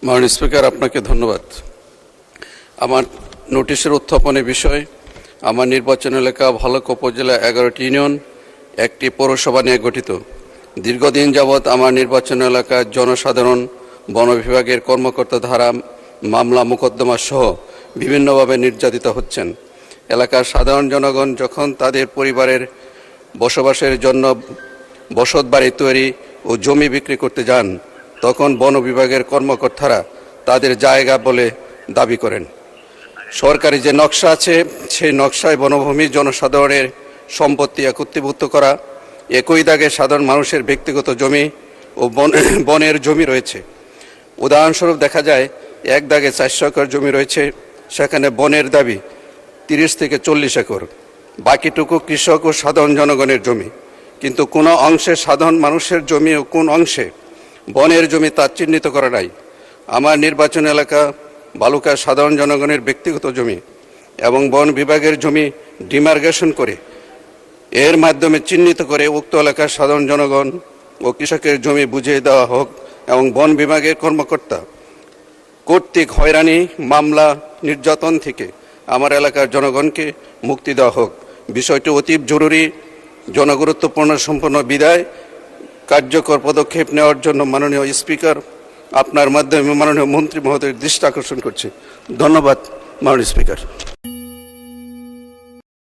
মাননীয় স্পিকার, আপনাকে ধন্যবাদ। আমার নোটিশের উত্থাপনের বিষয় আমার নির্বাচন এলাকা ভালুক উপজেলা 11টি ইউনিয়ন, একটি পৌরসভা নিয়ে গঠিত। দীর্ঘদিন যাবৎ আমার নির্বাচন এলাকার জনসাধারণ বন বিভাগের কর্মকর্তা ধারা মামলা মোকদ্দমা সহ বিভিন্নভাবে নির্যাতিত হচ্ছেন। এলাকার সাধারণ জনগণ যখন তাদের পরিবারের বসবাসের জন্য বসত বাড়ি তৈরি ও জমি বিক্রি করতে যান, তখন বন বিভাগের কর্মকর্তারা তাদের জায়গা বলে দাবি করেন। সরকারি যে নকশা আছে সেই নকশায় বনভূমি জনসাধারণের সম্পত্তি একত্রীভূত করা, একই দাগে সাধারণ মানুষের ব্যক্তিগত জমি ও বনের জমি রয়েছে। উদাহরণস্বরূপ দেখা যায়, এক দাগে 400 একর জমি রয়েছে, সেখানে বনের দাবি 30 থেকে 40 একর, বাকিটুকু কৃষক ও সাধারণ জনগণের জমি। কিন্তু কোনো অংশে সাধারণ মানুষের জমি ও কোন অংশে বনের জমি তা চিহ্নিত করা নাই। আমার নির্বাচন এলাকা বালুকা সাধারণ জনগণের ব্যক্তিগত জমি এবং বন বিভাগের জমি ডিমার্কেশন করে এর মাধ্যমে চিহ্নিত করে উক্ত এলাকার সাধারণ জনগণ ও কৃষকের জমি বুঝিয়ে দেওয়া হোক এবং বন বিভাগের কর্মকর্তা কর্তৃক হয়রানি, মামলা, নির্যাতন থেকে আমার এলাকার জনগণকে মুক্তি দেওয়া হোক। বিষয়টি অতীব জরুরি, জনগুরুত্বপূর্ণ সম্পন্ন বিদায় কার্যকর পদক্ষেপ নেওয়ার জন্য মাননীয় স্পিকার আপনার মাধ্যমে মাননীয় মন্ত্রী মহোদয়ের দৃষ্টি আকর্ষণ করছি। ধন্যবাদ মাননীয় স্পিকার।